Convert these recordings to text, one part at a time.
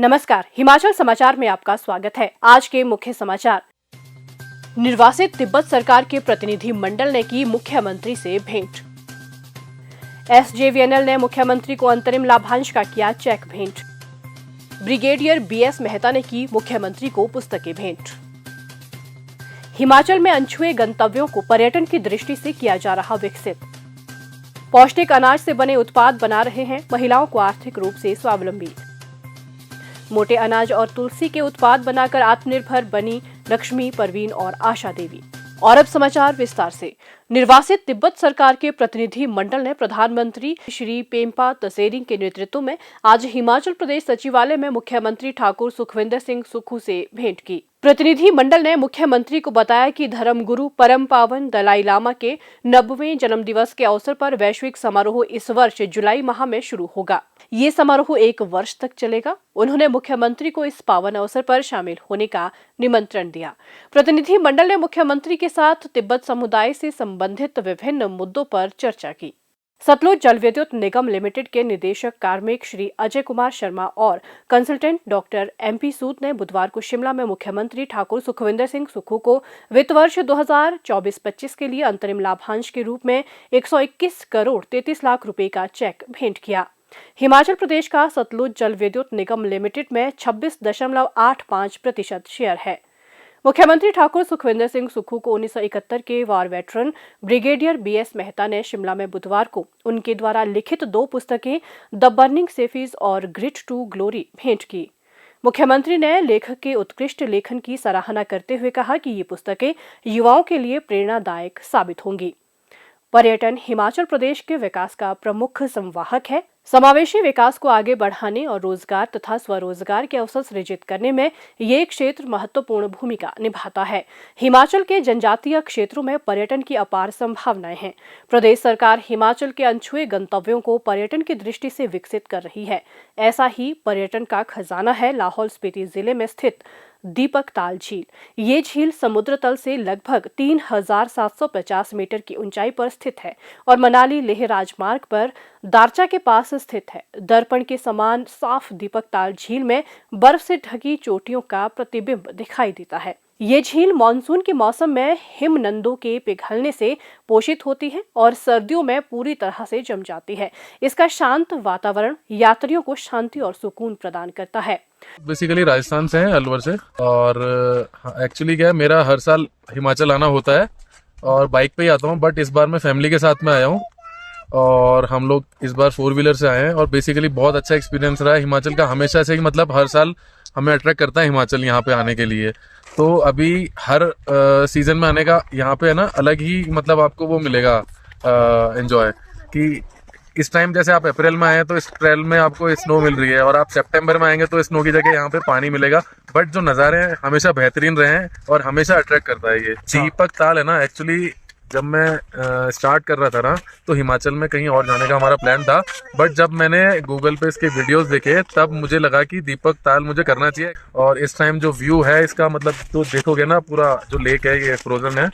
नमस्कार, हिमाचल समाचार में आपका स्वागत है। आज के मुख्य समाचार। निर्वासित तिब्बत सरकार के प्रतिनिधि मंडल ने की मुख्यमंत्री से भेंट। एसजेवीएनएल ने मुख्यमंत्री को अंतरिम लाभांश का किया चेक भेंट। ब्रिगेडियर बीएस मेहता ने की मुख्यमंत्री को पुस्तकें भेंट। हिमाचल में अनछुए गंतव्यों को पर्यटन की दृष्टि से किया जा रहा विकसित। पौष्टिक अनाज से बने उत्पाद बना रहे हैं महिलाओं को आर्थिक रूप से स्वावलंबी। मोटे अनाज और तुलसी के उत्पाद बनाकर आत्मनिर्भर बनी लक्ष्मी, परवीन और आशा देवी। और अब समाचार विस्तार से। निर्वासित तिब्बत सरकार के प्रतिनिधि मंडल ने प्रधानमंत्री श्री पेम्पा तसेरिंग के नेतृत्व में आज हिमाचल प्रदेश सचिवालय में मुख्यमंत्री ठाकुर सुखविंदर सिंह सुक्खू से भेंट की। प्रतिनिधि मंडल ने मुख्यमंत्री को बताया कि धर्मगुरु परम पावन दलाई लामा के 90वें जन्म दिवस के अवसर पर वैश्विक समारोह इस वर्ष जुलाई माह में शुरू होगा। ये समारोह 1 वर्ष तक चलेगा। उन्होंने मुख्यमंत्री को इस पावन अवसर पर शामिल होने का निमंत्रण दिया। प्रतिनिधि मंडल ने मुख्यमंत्री के साथ तिब्बत समुदाय से संबंधित विभिन्न मुद्दों पर चर्चा की। सतलुज जल विद्युत निगम लिमिटेड के निदेशक कार्मिक श्री अजय कुमार शर्मा और कंसल्टेंट डॉक्टर एमपी सूद ने बुधवार को शिमला में मुख्यमंत्री ठाकुर सुखविंदर सिंह सुक्खू को वित्त वर्ष 2024-25 के लिए अंतरिम लाभांश के रूप में 121 करोड़ 33 लाख रुपए का चेक भेंट किया। हिमाचल प्रदेश का सतलुज जल विद्युत निगम लिमिटेड में 26.85% शेयर है। मुख्यमंत्री ठाकुर सुखविंदर सिंह सुक्खू को 1971 के वार वेटरन ब्रिगेडियर बीएस मेहता ने शिमला में बुधवार को उनके द्वारा लिखित 2 पुस्तकें द बर्निंग सेफीज और ग्रिट टू ग्लोरी भेंट की। मुख्यमंत्री ने लेखक के उत्कृष्ट लेखन की सराहना करते हुए कहा कि ये पुस्तकें युवाओं के लिए प्रेरणादायक साबित होंगी। पर्यटन हिमाचल प्रदेश के विकास का प्रमुख संवाहक है। समावेशी विकास को आगे बढ़ाने और रोजगार तथा स्वरोजगार के अवसर सृजित करने में ये क्षेत्र महत्वपूर्ण भूमिका निभाता है। हिमाचल के जनजातीय क्षेत्रों में पर्यटन की अपार संभावनाएं हैं। प्रदेश सरकार हिमाचल के अनछुए गंतव्यों को पर्यटन की दृष्टि से विकसित कर रही है। ऐसा ही पर्यटन का खजाना है लाहौल स्पीति जिले में स्थित दीपक ताल झील। ये झील समुद्र तल से लगभग 3750 मीटर की ऊंचाई पर स्थित है और मनाली लेह राजमार्ग पर दारचा के पास स्थित है। दर्पण के समान साफ दीपक ताल झील में बर्फ से ढकी चोटियों का प्रतिबिंब दिखाई देता है। ये झील मानसून के मौसम में हिमनदों के पिघलने से पोषित होती है और सर्दियों में पूरी तरह से जम जाती है। इसका शांत वातावरण यात्रियों को शांति और सुकून प्रदान करता है। बेसिकली राजस्थान से है, अलवर से। और एक्चुअली क्या है, मेरा हर साल हिमाचल आना होता है और बाइक पे ही आता हूँ, बट इस बार मैं फैमिली के साथ में आया हूँ और हम लोग इस बार 4 व्हीलर से आए हैं और बेसिकली बहुत अच्छा एक्सपीरियंस रहा है हिमाचल का। हमेशा से मतलब हर साल हमें अट्रैक्ट करता है हिमाचल यहाँ पे आने के लिए। तो अभी हर सीजन में आने का यहाँ पे है ना अलग ही मतलब आपको वो मिलेगा एंजॉय कि इस टाइम जैसे आप अप्रैल में आए तो इस अप्रैल में आपको स्नो मिल रही है और आप सितंबर में आएंगे तो स्नो की जगह यहाँ पे पानी मिलेगा। बट जो नज़ारे हैं हमेशा बेहतरीन रहे हैं और हमेशा अट्रैक्ट करता है ये दीपक ताल है ना। एक्चुअली जब मैं स्टार्ट कर रहा था ना तो हिमाचल में कहीं और जाने का हमारा प्लान था, बट जब मैंने गूगल पे इसके वीडियोस देखे तब मुझे लगा कि दीपक ताल मुझे करना चाहिए। और इस टाइम जो व्यू है इसका मतलब तो देखोगे ना, पूरा जो लेक है ये फ्रोजन है,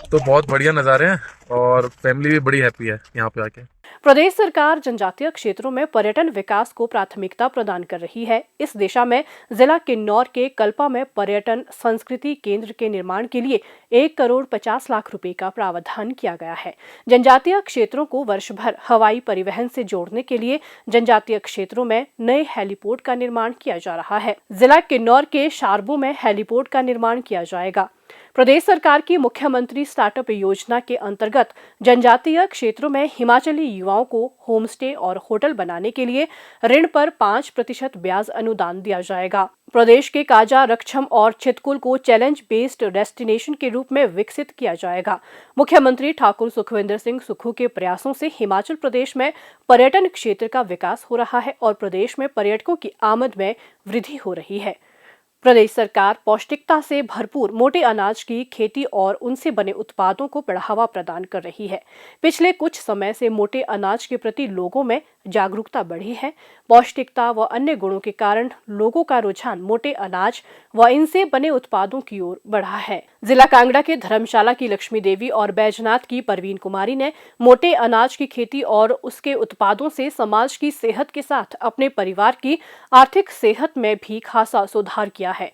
तो बहुत बढ़िया नज़ारे हैं और फैमिली भी बड़ी हैप्पी है यहाँ पे आके। प्रदेश सरकार जनजातीय क्षेत्रों में पर्यटन विकास को प्राथमिकता प्रदान कर रही है। इस दिशा में जिला किन्नौर के कल्पा में पर्यटन संस्कृति केंद्र के निर्माण के लिए 1 करोड़ 50 लाख रुपए का प्रावधान किया गया है। जनजातीय क्षेत्रों को वर्ष भर हवाई परिवहन से जोड़ने के लिए जनजातीय क्षेत्रों में नए हेलीपोर्ट का निर्माण किया जा रहा है। जिला किन्नौर के शारबो में हेलीपोर्ट का निर्माण किया जाएगा। प्रदेश सरकार की मुख्यमंत्री स्टार्टअप योजना के अंतर्गत जनजातीय क्षेत्रों में हिमाचली युवाओं को होम स्टे और होटल बनाने के लिए ऋण पर 5% ब्याज अनुदान दिया जाएगा। प्रदेश के काजा, रक्षम और चितकुल को चैलेंज बेस्ड डेस्टिनेशन के रूप में विकसित किया जाएगा। मुख्यमंत्री ठाकुर सुखविंदर सिंह सुक्खू के प्रयासों से हिमाचल प्रदेश में पर्यटन क्षेत्र का विकास हो रहा है और प्रदेश में पर्यटकों की आमद में वृद्धि हो रही है। प्रदेश सरकार पौष्टिकता से भरपूर मोटे अनाज की खेती और उनसे बने उत्पादों को बढ़ावा प्रदान कर रही है। पिछले कुछ समय से मोटे अनाज के प्रति लोगों में जागरूकता बढ़ी है। पौष्टिकता व अन्य गुणों के कारण लोगों का रुझान मोटे अनाज व इनसे बने उत्पादों की ओर बढ़ा है। जिला कांगड़ा के धर्मशाला की लक्ष्मी देवी और बैजनाथ की परवीन कुमारी ने मोटे अनाज की खेती और उसके उत्पादों से समाज की सेहत के साथ अपने परिवार की आर्थिक सेहत में भी खासा सुधार किया है।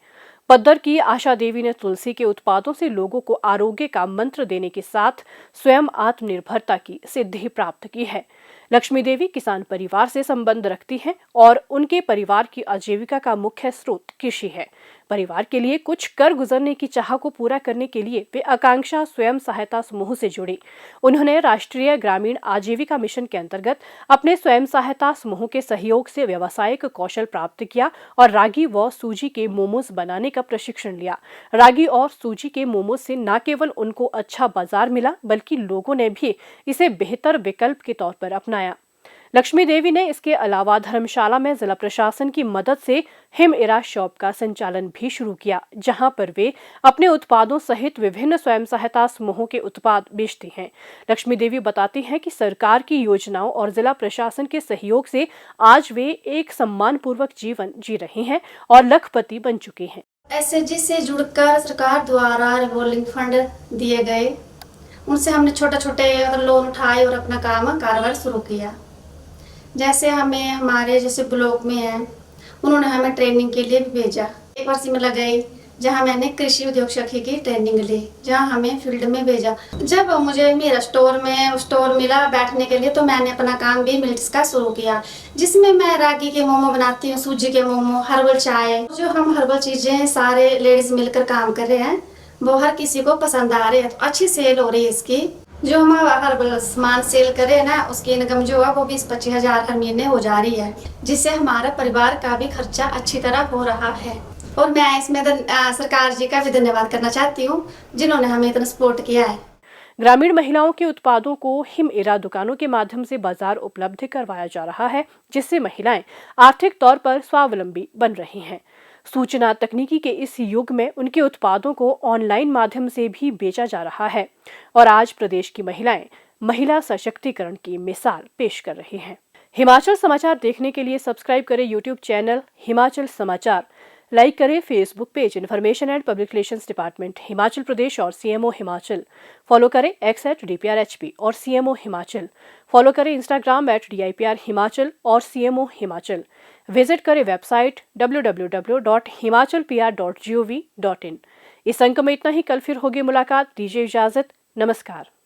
पद्दर की आशा देवी ने तुलसी के उत्पादों से लोगों को आरोग्य का मंत्र देने के साथ स्वयं आत्मनिर्भरता की सिद्धि प्राप्त की है। लक्ष्मी देवी किसान परिवार से संबंध रखती हैं और उनके परिवार की आजीविका का मुख्य स्रोत कृषि है। परिवार के लिए कुछ कर गुजरने की चाह को पूरा करने के लिए वे आकांक्षा स्वयं सहायता समूह से जुड़ी। उन्होंने राष्ट्रीय ग्रामीण आजीविका मिशन के अंतर्गत अपने स्वयं सहायता समूह के सहयोग से व्यावसायिक कौशल प्राप्त किया और रागी व सूजी के मोमोज बनाने का प्रशिक्षण लिया। रागी और सूजी के मोमोज से न केवल उनको अच्छा बाजार मिला, बल्कि लोगों ने भी इसे बेहतर विकल्प के तौर पर अपनाया। लक्ष्मी देवी ने इसके अलावा धर्मशाला में जिला प्रशासन की मदद से हिम इरा शॉप का संचालन भी शुरू किया, जहां पर वे अपने उत्पादों सहित विभिन्न स्वयं सहायता समूहों के उत्पाद बेचती हैं। लक्ष्मी देवी बताती हैं कि सरकार की योजनाओं और जिला प्रशासन के सहयोग से आज वे एक सम्मानपूर्वक जीवन जी रही हैं और लखपति बन चुकी हैं। एसएचजी से जुड़कर सरकार द्वारा रिवॉल्विंग फंड दिए गए, उनसे हमने छोटे छोटे लोन उठाए और अपना कारोबार शुरू किया। जैसे हमें हमारे जैसे ब्लॉक में है, उन्होंने हमें ट्रेनिंग के लिए भी भेजा। एक वर्ष में लग गई जहाँ मैंने कृषि उद्योग सखी की ट्रेनिंग ली, जहाँ हमें फील्ड में भेजा। जब मुझे मेरा स्टोर मिला बैठने के लिए, तो मैंने अपना काम भी मिल्ट्स का शुरू किया, जिसमें मैं रागी के मोमो बनाती हूँ, सूजी के मोमो, हर्बल चाय। जो हम हर्बल चीज़ें सारे लेडीज मिलकर काम कर रहे हैं, वो हर किसी को पसंद आ रहे हैं, तो अच्छी सेल हो रही है इसकी। जो हम हर्बल सामान सेल करें ना, उसकी इनकम जो है वो 20-25 हज़ार हर महीने हो जा रही है, जिससे हमारा परिवार का भी खर्चा अच्छी तरह हो रहा है। और मैं इसमें सरकार जी का भी धन्यवाद करना चाहती हूँ, जिन्होंने हमें इतना सपोर्ट किया है। ग्रामीण महिलाओं के उत्पादों को हिम इरा दुकानों के माध्यम से बाजार उपलब्ध करवाया जा रहा है, जिससे महिलाएं आर्थिक तौर पर स्वावलंबी बन रही हैं। सूचना तकनीकी के इस युग में उनके उत्पादों को ऑनलाइन माध्यम से भी बेचा जा रहा है और आज प्रदेश की महिलाएं महिला सशक्तिकरण की मिसाल पेश कर रही हैं। हिमाचल समाचार देखने के लिए सब्सक्राइब करें यूट्यूब चैनल हिमाचल समाचार, लाइक करें Facebook page information and public relations department Himachal Pradesh और सीएमओ हिमाचल, फॉलो करें x@DPRHP और सीएमओ हिमाचल, फॉलो करें इंस्टाग्राम @DIPR हिमाचल और सीएमओ हिमाचल, विजिट करें वेबसाइट www.himachalpr.gov.in। इस अंक में इतना ही। कल फिर होगी मुलाकात। दीजिए इजाजत। नमस्कार।